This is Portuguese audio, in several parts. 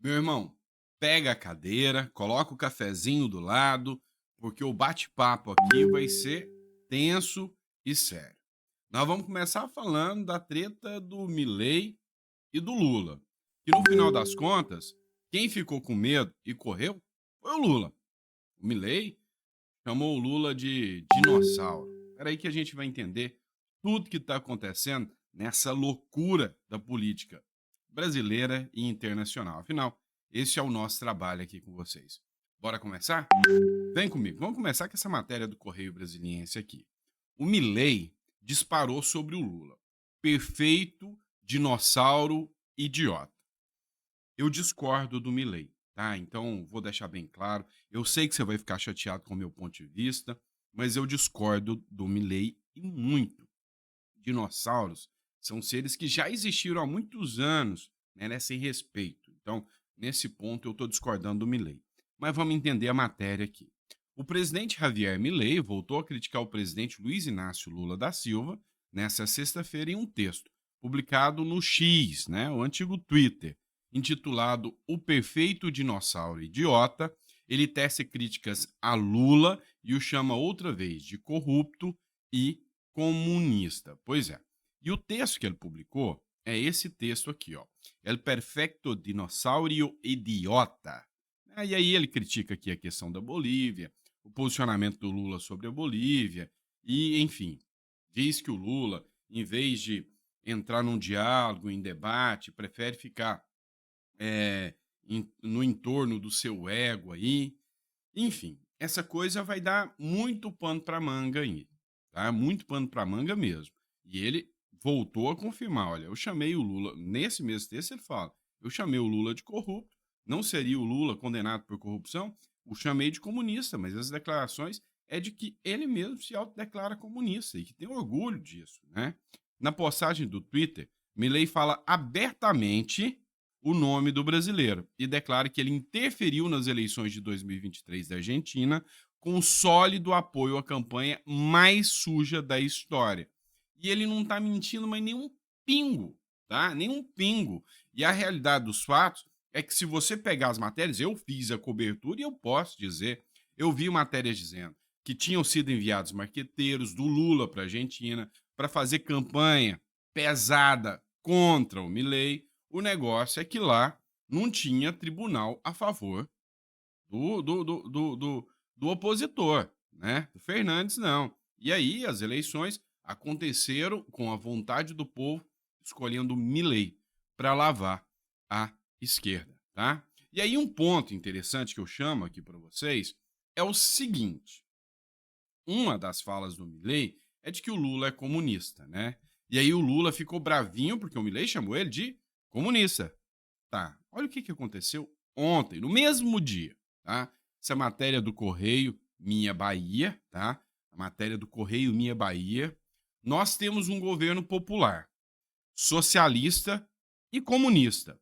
Meu irmão, pega a cadeira, coloca o cafezinho do lado, porque o bate-papo aqui vai ser tenso e sério. Nós vamos começar falando da treta do Milei e do Lula. Que no final das contas, quem ficou com medo e correu foi o Lula. O Milei chamou o Lula de dinossauro. Espera aí que a gente vai entender tudo que está acontecendo nessa loucura da política brasileira e internacional. Afinal, esse é o nosso trabalho aqui com vocês. Bora começar? Vem comigo. Vamos começar com essa matéria do Correio Brasiliense aqui. O Milei disparou sobre o Lula. Perfeito dinossauro idiota. Eu discordo do Milei, tá? Então, vou deixar bem claro. Eu sei que você vai ficar chateado com o meu ponto de vista, mas eu discordo do Milei e muito. Dinossauros são seres que já existiram há muitos anos, né, sem respeito. Então, nesse ponto, eu estou discordando do Milei. Mas vamos entender a matéria aqui. O presidente Javier Milei voltou a criticar o presidente Luiz Inácio Lula da Silva nessa sexta-feira em um texto publicado no X, né, o antigo Twitter, intitulado O Perfeito Dinossauro Idiota. Ele tece críticas a Lula e o chama outra vez de corrupto e comunista. Pois é. E o texto que ele publicou é esse texto aqui, ó. El perfecto dinossauro idiota. E aí ele critica aqui a questão da Bolívia, o posicionamento do Lula sobre a Bolívia, e, enfim, diz que o Lula, em vez de entrar num diálogo, em debate, prefere ficar no entorno do seu ego aí. Enfim, essa coisa vai dar muito pano para manga aí, tá? Muito pano para manga mesmo. E ele voltou a confirmar, olha, eu chamei o Lula, nesse mesmo texto ele fala, eu chamei o Lula de corrupto, não seria o Lula condenado por corrupção, o chamei de comunista, mas as declarações é de que ele mesmo se autodeclara comunista e que tem orgulho disso, né? Na postagem do Twitter, Milei fala abertamente o nome do brasileiro e declara que ele interferiu nas eleições de 2023 da Argentina com sólido apoio à campanha mais suja da história. E ele não está mentindo, mas nem um pingo, tá? Nem um pingo. E a realidade dos fatos é que se você pegar as matérias, eu fiz a cobertura e eu posso dizer, eu vi matérias dizendo que tinham sido enviados marqueteiros do Lula para a Argentina para fazer campanha pesada contra o Milei. O negócio é que lá não tinha tribunal a favor do opositor, né? Do Fernandes, não. E aí as eleições aconteceram com a vontade do povo escolhendo Milei para lavar a esquerda, tá? E aí um ponto interessante que eu chamo aqui para vocês é o seguinte: uma das falas do Milei é de que o Lula é comunista, né? E aí o Lula ficou bravinho porque o Milei chamou ele de comunista. Tá, olha o que aconteceu ontem, no mesmo dia, tá? Essa matéria do Correio Minha Bahia, tá? A matéria do Correio Minha Bahia. Nós temos um governo popular, socialista e comunista,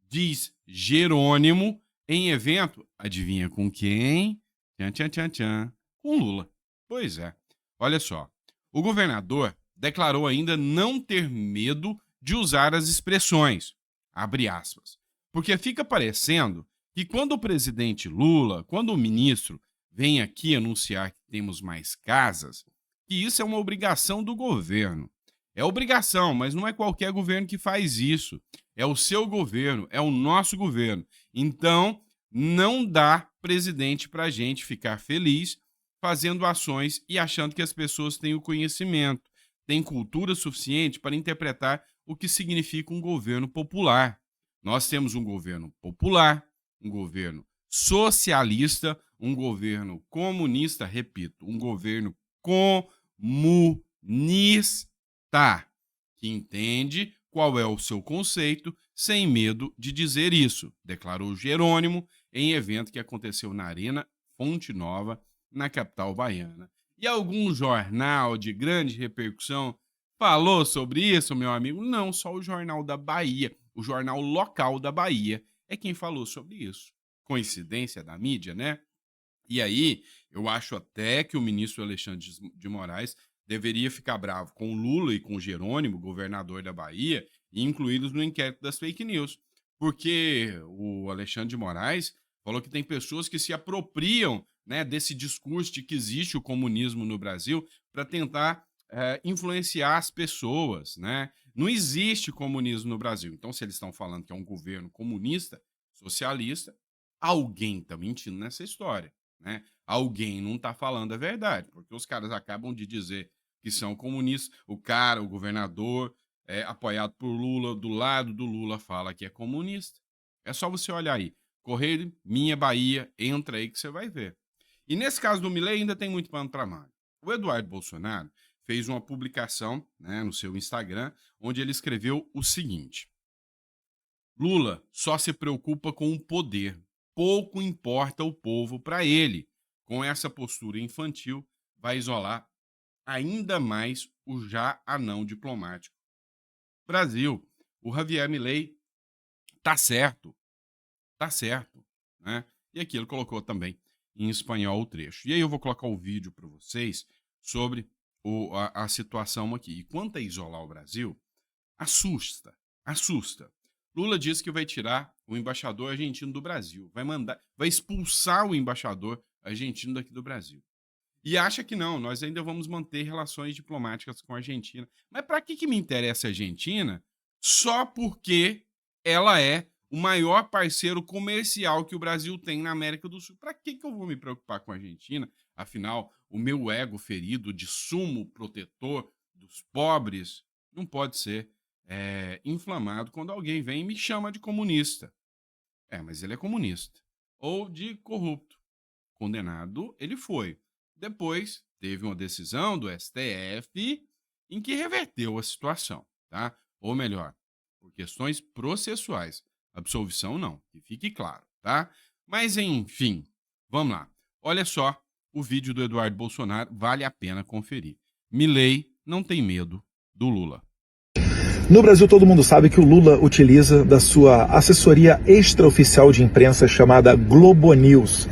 diz Jerônimo em evento, adivinha com quem? Tchan, tchan, tchan, tchan, com Lula. Pois é, olha só. O governador declarou ainda não ter medo de usar as expressões, abre aspas, porque fica parecendo que quando o presidente Lula, quando o ministro vem aqui anunciar que temos mais casas, que isso é uma obrigação do governo. É obrigação, mas não é qualquer governo que faz isso. É o seu governo, é o nosso governo. Então, não dá presidente para a gente ficar feliz fazendo ações e achando que as pessoas têm o conhecimento, têm cultura suficiente para interpretar o que significa um governo popular. Nós temos um governo popular, um governo socialista, um governo comunista, repito, um governo comunista, que entende qual é o seu conceito sem medo de dizer isso, declarou Jerônimo em evento que aconteceu na Arena Fonte Nova, na capital baiana. E algum jornal de grande repercussão falou sobre isso, meu amigo? Não, só o Jornal da Bahia, o jornal local da Bahia, é quem falou sobre isso. Coincidência da mídia, né? E aí, eu acho até que o ministro Alexandre de Moraes deveria ficar bravo com o Lula e com o Jerônimo, governador da Bahia, e incluí-los no inquérito das fake news. porque o Alexandre de Moraes falou que tem pessoas que se apropriam, né, desse discurso de que existe o comunismo no Brasil para tentar influenciar as pessoas, né? Não existe comunismo no Brasil. Então, se eles estão falando que é um governo comunista, socialista, alguém está mentindo nessa história, né? Alguém não está falando a verdade, porque os caras acabam de dizer que são comunistas. O governador, apoiado por Lula, do lado do Lula, fala que é comunista. É só você olhar aí. Correio, Minha Bahia, entra aí que você vai ver. E nesse caso do Milei ainda tem muito pano para manga. O Eduardo Bolsonaro fez uma publicação, né, no seu Instagram, onde ele escreveu o seguinte: Lula só se preocupa com o poder, pouco importa o povo para ele. Com essa postura infantil, vai isolar ainda mais o já anão diplomático. Brasil, o Javier Milei tá certo, né? E aqui ele colocou também em espanhol o trecho. E aí eu vou colocar o vídeo para vocês sobre a situação aqui. E quanto a isolar o Brasil, assusta. Lula disse que vai tirar o embaixador argentino do Brasil, vai expulsar o embaixador argentino daqui do Brasil. E acha que não, nós ainda vamos manter relações diplomáticas com a Argentina. Mas para que me interessa a Argentina? Só porque ela é o maior parceiro comercial que o Brasil tem na América do Sul. Para que eu vou me preocupar com a Argentina? Afinal, o meu ego ferido de sumo protetor dos pobres não pode ser inflamado quando alguém vem e me chama de comunista. Mas ele é comunista. Ou de corrupto. Condenado ele foi. Depois teve uma decisão do STF em que reverteu a situação, tá? Ou melhor, por questões processuais. Absolvição não, que fique claro, tá? Mas enfim, vamos lá. Olha só o vídeo do Eduardo Bolsonaro, vale a pena conferir. Milei não tem medo do Lula. No Brasil, todo mundo sabe que o Lula utiliza da sua assessoria extraoficial de imprensa chamada Globo News.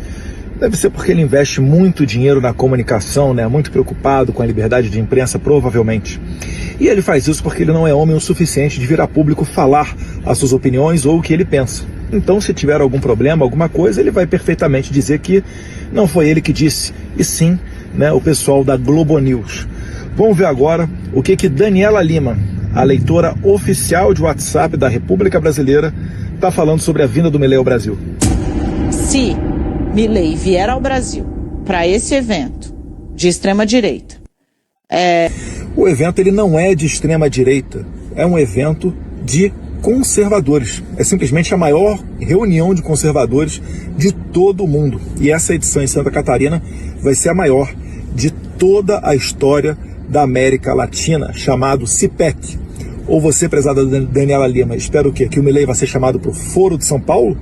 Deve ser porque ele investe muito dinheiro na comunicação, né? Muito preocupado com a liberdade de imprensa, provavelmente. E ele faz isso porque ele não é homem o suficiente de vir a público falar as suas opiniões ou o que ele pensa. Então, se tiver algum problema, alguma coisa, ele vai perfeitamente dizer que não foi ele que disse, e sim, né, o pessoal da Globo News. Vamos ver agora o que Daniela Lima, a leitora oficial de WhatsApp da República Brasileira, está falando sobre a vinda do Milei ao Brasil. Se Milei vier ao Brasil para esse evento de extrema-direita... O evento ele não é de extrema-direita, é um evento de conservadores. É simplesmente a maior reunião de conservadores de todo o mundo. E essa edição em Santa Catarina vai ser a maior de toda a história da América Latina, chamado CIPEC. Ou você, prezada Daniela Lima, espera o quê? Que o Milei vai ser chamado para o Foro de São Paulo?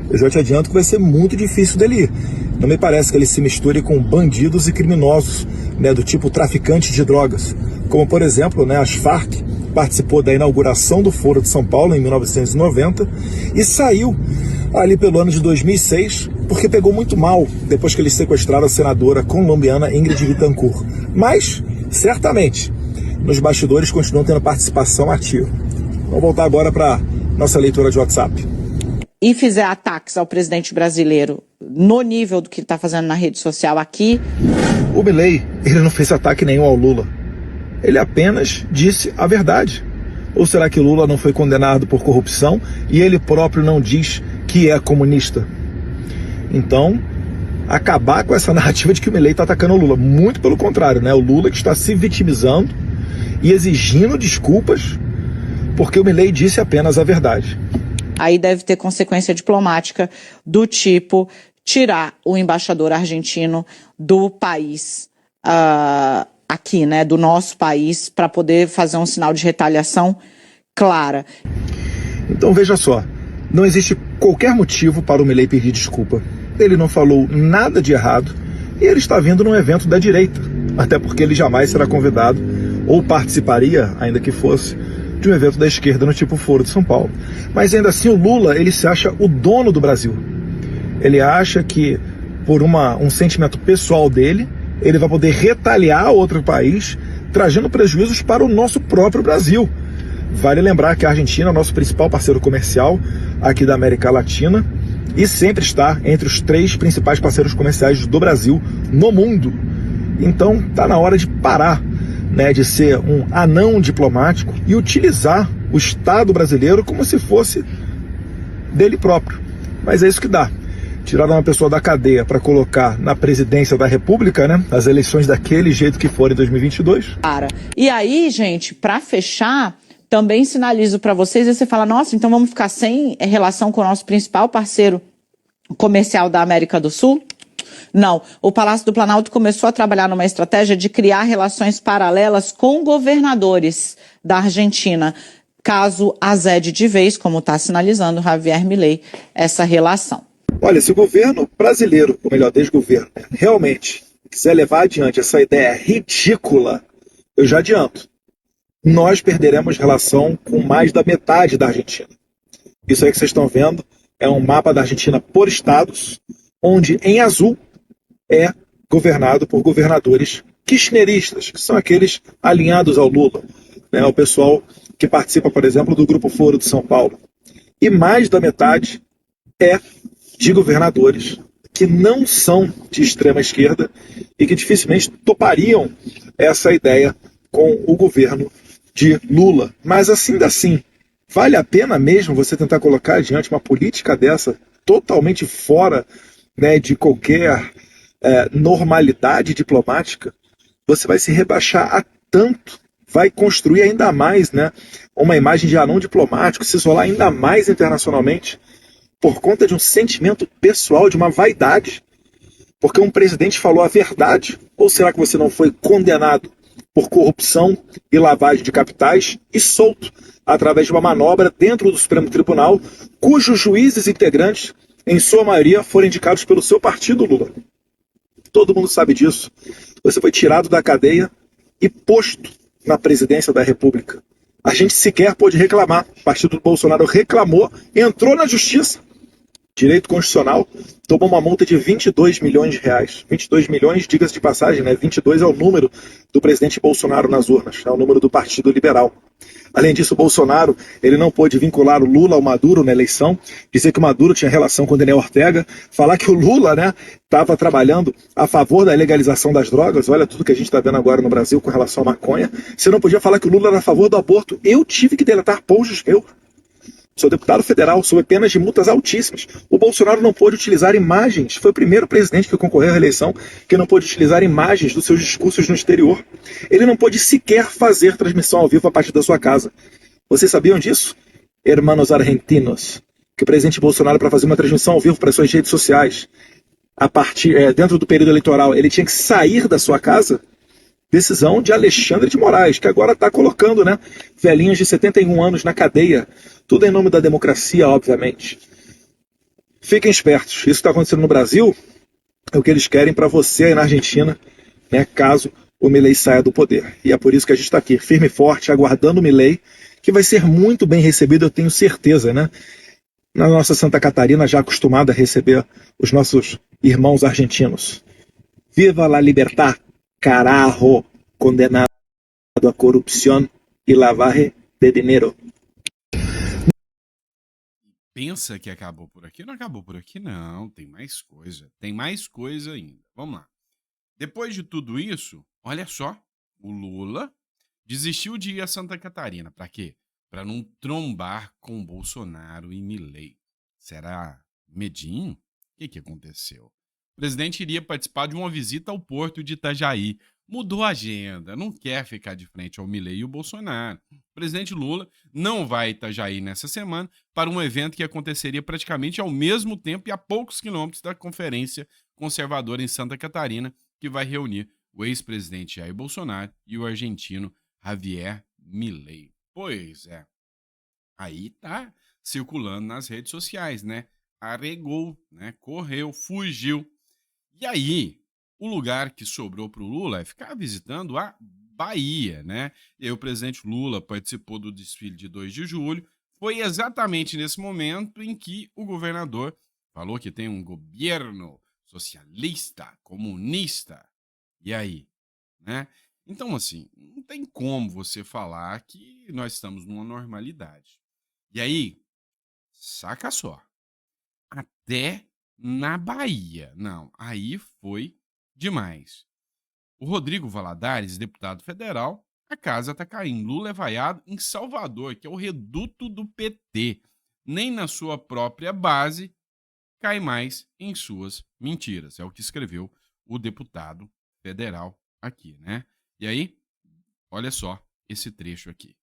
Eu já te adianto que vai ser muito difícil dele ir. Não me parece que ele se misture com bandidos e criminosos, né, do tipo traficante de drogas. Como, por exemplo, né, as Farc participou da inauguração do Foro de São Paulo em 1990 e saiu ali pelo ano de 2006 porque pegou muito mal depois que eles sequestraram a senadora colombiana Ingrid Betancourt. Mas, certamente, nos bastidores continuam tendo participação ativa. Vamos voltar agora para nossa leitura de WhatsApp. E fizer ataques ao presidente brasileiro no nível do que ele está fazendo na rede social aqui... O Milei, ele não fez ataque nenhum ao Lula. Ele apenas disse a verdade. Ou será que Lula não foi condenado por corrupção e ele próprio não diz que é comunista? Então, acabar com essa narrativa de que o Milei está atacando o Lula. Muito pelo contrário, né? O Lula que está se vitimizando e exigindo desculpas porque o Milei disse apenas a verdade. Aí deve ter consequência diplomática do tipo tirar o embaixador argentino do país, aqui, né, do nosso país, para poder fazer um sinal de retaliação clara. Então veja só, não existe qualquer motivo para o Milei pedir desculpa. Ele não falou nada de errado e ele está vindo num evento da direita, até porque ele jamais será convidado ou participaria, ainda que fosse, de um evento da esquerda no tipo Foro de São Paulo. Mas ainda assim o Lula, ele se acha o dono do Brasil. Ele acha que por um sentimento pessoal dele, ele vai poder retaliar outro país, trazendo prejuízos para o nosso próprio Brasil. Vale lembrar que a Argentina é o nosso principal parceiro comercial, aqui da América Latina e sempre está entre os 3 principais parceiros comerciais do Brasil no mundo. Então está na hora de parar, né, de ser um anão diplomático e utilizar o Estado brasileiro como se fosse dele próprio. Mas é isso que dá. Tirar uma pessoa da cadeia para colocar na presidência da República, né, as eleições daquele jeito que for em 2022. E aí, gente, para fechar, também sinalizo para vocês, e você fala, nossa, então vamos ficar sem relação com o nosso principal parceiro comercial da América do Sul? Não, o Palácio do Planalto começou a trabalhar numa estratégia de criar relações paralelas com governadores da Argentina, caso azede de vez, como está sinalizando Javier Milei, essa relação. Olha, se o governo brasileiro, ou melhor, desgoverno, realmente quiser levar adiante essa ideia ridícula, eu já adianto, nós perderemos relação com mais da metade da Argentina. Isso aí que vocês estão vendo é um mapa da Argentina por estados, onde em azul é governado por governadores kirchneristas, que são aqueles alinhados ao Lula, né, o pessoal que participa, por exemplo, do Grupo Foro de São Paulo. E mais da metade é de governadores que não são de extrema esquerda e que dificilmente topariam essa ideia com o governo de Lula. Mas assim, vale a pena mesmo você tentar colocar adiante uma política dessa totalmente fora, né, de qualquer normalidade diplomática? Você vai se rebaixar a tanto, vai construir ainda mais, né, uma imagem de anão diplomático, se isolar ainda mais internacionalmente por conta de um sentimento pessoal, de uma vaidade, porque um presidente falou a verdade? Ou será que você não foi condenado por corrupção e lavagem de capitais e solto através de uma manobra dentro do Supremo Tribunal, cujos juízes integrantes, em sua maioria, foram indicados pelo seu partido, Lula? Todo mundo sabe disso. Você foi tirado da cadeia e posto na presidência da República. A gente sequer pôde reclamar. O partido do Bolsonaro reclamou, entrou na justiça, direito constitucional, tomou uma multa de 22 milhões de reais. 22 milhões, diga-se de passagem, né? 22 é o número do presidente Bolsonaro nas urnas, é o número do Partido Liberal. Além disso, o Bolsonaro ele não pôde vincular o Lula ao Maduro na eleição, dizer que o Maduro tinha relação com o Daniel Ortega, falar que o Lula, né, estava trabalhando a favor da legalização das drogas. Olha tudo que a gente está vendo agora no Brasil com relação à maconha. Você não podia falar que o Lula era a favor do aborto. Eu tive que deletar posts meus. Sou deputado federal, sob penas de multas altíssimas. O Bolsonaro não pôde utilizar imagens. Foi o primeiro presidente que concorreu à eleição que não pôde utilizar imagens dos seus discursos no exterior. Ele não pôde sequer fazer transmissão ao vivo a partir da sua casa. Vocês sabiam disso? Hermanos argentinos. Que o presidente Bolsonaro, para fazer uma transmissão ao vivo para suas redes sociais, dentro do período eleitoral, ele tinha que sair da sua casa? Decisão de Alexandre de Moraes, que agora está colocando, né, velhinhos de 71 anos na cadeia. Tudo em nome da democracia, obviamente. Fiquem espertos. Isso que está acontecendo no Brasil é o que eles querem para você aí na Argentina, né, caso o Milei saia do poder. E é por isso que a gente está aqui, firme e forte, aguardando o Milei, que vai ser muito bem recebido, eu tenho certeza, né? Na nossa Santa Catarina, já acostumada a receber os nossos irmãos argentinos. Viva la libertad, carajo, condenado a corrupção e lavagem de dinheiro. Pensa que acabou por aqui? Não acabou por aqui, não. Tem mais coisa. Tem mais coisa ainda. Vamos lá. Depois de tudo isso, olha só. O Lula desistiu de ir a Santa Catarina. Para quê? Para não trombar com Bolsonaro e Milei. Será medinho? O que aconteceu? O presidente iria participar de uma visita ao porto de Itajaí. Mudou a agenda, não quer ficar de frente ao Milei e o Bolsonaro. O presidente Lula não vai a Itajaí nessa semana para um evento que aconteceria praticamente ao mesmo tempo e a poucos quilômetros da Conferência Conservadora em Santa Catarina, que vai reunir o ex-presidente Jair Bolsonaro e o argentino Javier Milei. Pois é, aí tá circulando nas redes sociais, né? Arregou, né? Correu, fugiu. E aí, o lugar que sobrou para o Lula é ficar visitando a Bahia, né? E aí o presidente Lula participou do desfile de 2 de julho. Foi exatamente nesse momento em que o governador falou que tem um governo socialista, comunista. E aí, né? Então, assim, não tem como você falar que nós estamos numa normalidade. E aí, saca só, até na Bahia. Não, aí foi demais. O Rodrigo Valadares, deputado federal, a casa tá caindo. Lula é vaiado em Salvador, que é o reduto do PT. Nem na sua própria base cai mais em suas mentiras. É o que escreveu o deputado federal aqui, né? E aí, olha só esse trecho aqui.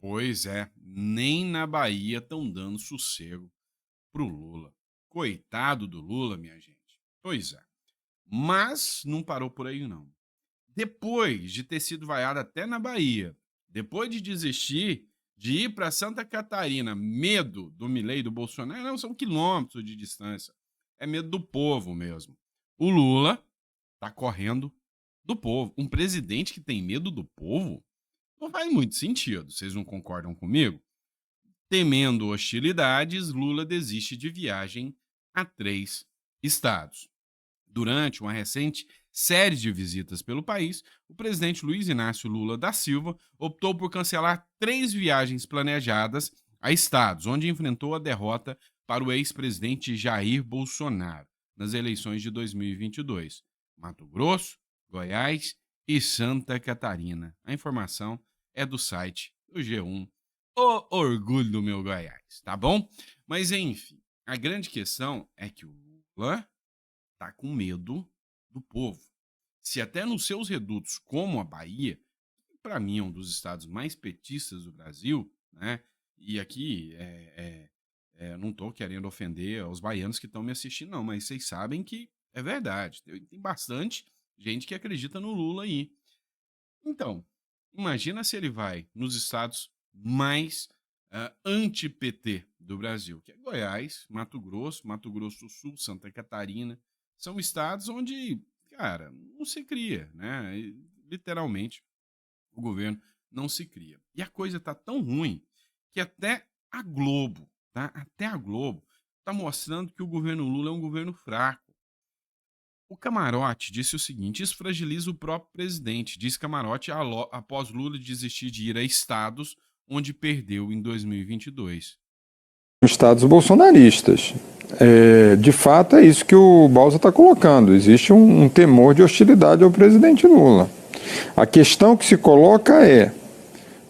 Pois é, nem na Bahia estão dando sossego pro Lula. Coitado do Lula, minha gente. Pois é. Mas não parou por aí, não. Depois de ter sido vaiado até na Bahia, depois de desistir de ir para Santa Catarina, medo do Milei e do Bolsonaro, não, são quilômetros de distância. É medo do povo mesmo. O Lula tá correndo do povo. Um presidente que tem medo do povo não faz muito sentido. Vocês não concordam comigo? Temendo hostilidades, Lula desiste de viagem a 3 estados. Durante uma recente série de visitas pelo país, o presidente Luiz Inácio Lula da Silva optou por cancelar 3 viagens planejadas a estados, onde enfrentou a derrota para o ex-presidente Jair Bolsonaro nas eleições de 2022. Mato Grosso, Goiás e Santa Catarina. A informação é do site do G1. O orgulho do meu Goiás, tá bom? Mas enfim, a grande questão é que o Lula tá com medo do povo. Se até nos seus redutos, como a Bahia, que para mim é um dos estados mais petistas do Brasil, né? E aqui não estou querendo ofender os baianos que estão me assistindo, não, mas vocês sabem que é verdade. Tem bastante gente que acredita no Lula aí. Então, imagina se ele vai nos estados mais anti-PT do Brasil, que é Goiás, Mato Grosso do Sul, Santa Catarina. São estados onde, cara, não se cria, né? Literalmente, o governo não se cria. E a coisa tá tão ruim que até a Globo, tá? Até a Globo tá mostrando que o governo Lula é um governo fraco. O Camarote disse o seguinte: isso fragiliza o próprio presidente. Diz Camarote após Lula desistir de ir a estados onde perdeu em 2022. Estados bolsonaristas. De fato, é isso que o Balsa está colocando. Existe um temor de hostilidade ao presidente Lula. A questão que se coloca é: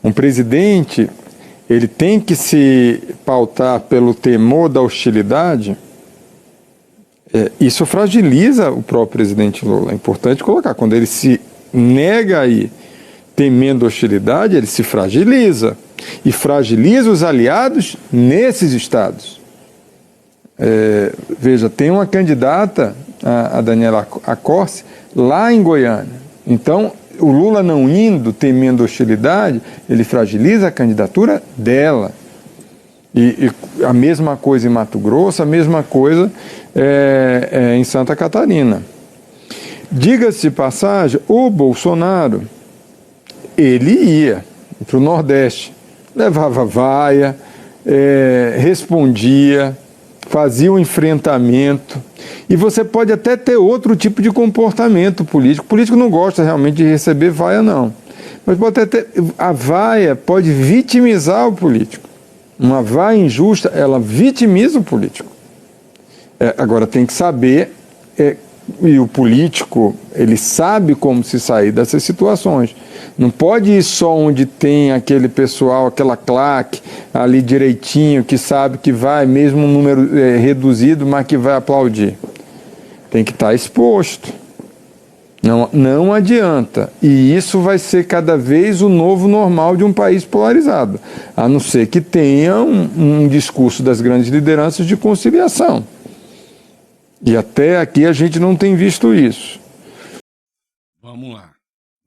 um presidente ele tem que se pautar pelo temor da hostilidade. Isso fragiliza o próprio presidente Lula. É importante colocar. Quando ele se nega aí, temendo hostilidade, ele se fragiliza. E fragiliza os aliados nesses estados. Veja, tem uma candidata, a Daniela Accorsi, lá em Goiânia. Então, o Lula não indo, temendo hostilidade, ele fragiliza a candidatura dela. E a mesma coisa em Mato Grosso, a mesma coisa em Santa Catarina. Diga-se de passagem, o Bolsonaro, ele ia para o Nordeste, levava vaia, respondia, fazia um enfrentamento. E você pode até ter outro tipo de comportamento político. O político não gosta realmente de receber vaia, não. Mas pode até a vaia pode vitimizar o político. Uma vaia injusta, ela vitimiza o político. Agora tem que saber, e o político, ele sabe como se sair dessas situações. Não pode ir só onde tem aquele pessoal, aquela claque ali direitinho, que sabe que vai, mesmo um número reduzido, mas que vai aplaudir. Tem que estar exposto. Não adianta. E isso vai ser cada vez o novo normal de um país polarizado. A não ser que tenha um discurso das grandes lideranças de conciliação. E até aqui a gente não tem visto isso. Vamos lá.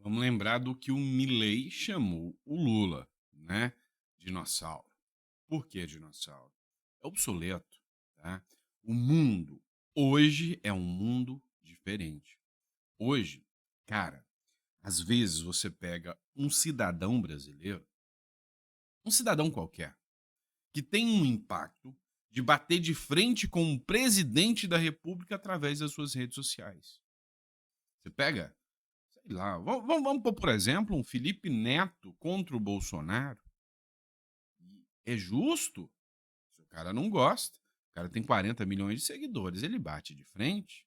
Vamos lembrar do que o Milei chamou o Lula, né? Dinossauro. Por que dinossauro? É obsoleto, tá? O mundo hoje é um mundo diferente. Hoje, cara, às vezes você pega um cidadão brasileiro Um cidadão qualquer que tem um impacto de bater de frente com o presidente da República através das suas redes sociais. Você pega, sei lá, vamos pôr, por exemplo, um Felipe Neto contra o Bolsonaro. É justo? Se o cara não gosta, o cara tem 40 milhões de seguidores, ele bate de frente.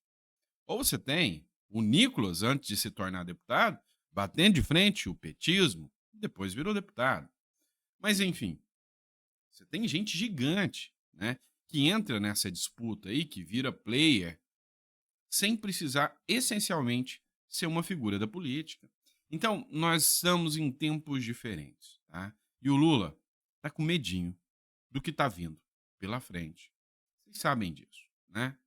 Ou você tem o Nicolas, antes de se tornar deputado, batendo de frente o petismo, depois virou deputado. Mas enfim, você tem gente gigante, né, que entra nessa disputa aí, que vira player, sem precisar essencialmente ser uma figura da política. Então, nós estamos em tempos diferentes, tá? E o Lula tá com medinho do que tá vindo pela frente. Vocês sabem disso, né?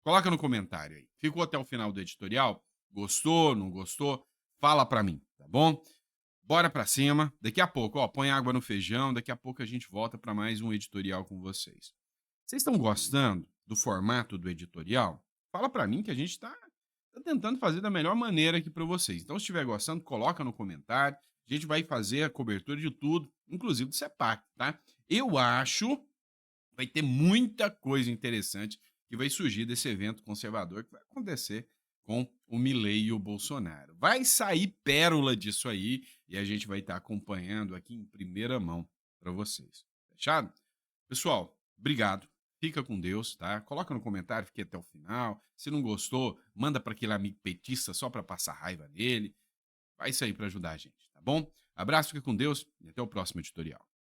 Coloca no comentário aí. Ficou até o final do editorial? Gostou, não gostou? Fala pra mim, tá bom? Bora pra cima. Daqui a pouco, ó, põe água no feijão. Daqui a pouco a gente volta pra mais um editorial com vocês. Vocês estão gostando do formato do editorial? Fala pra mim que a gente tá tentando fazer da melhor maneira aqui pra vocês. Então, se estiver gostando, coloca no comentário. A gente vai fazer a cobertura de tudo, inclusive do CEPAC, tá? Eu acho que vai ter muita coisa interessante que vai surgir desse evento conservador que vai acontecer com o Milei e o Bolsonaro. Vai sair pérola disso aí e a gente vai estar acompanhando aqui em primeira mão para vocês. Fechado? Pessoal, obrigado. Fica com Deus, tá? Coloca no comentário, fique até o final. Se não gostou, manda para aquele amigo petista só para passar raiva nele. Vai sair para ajudar a gente, tá bom? Abraço, fica com Deus e até o próximo editorial.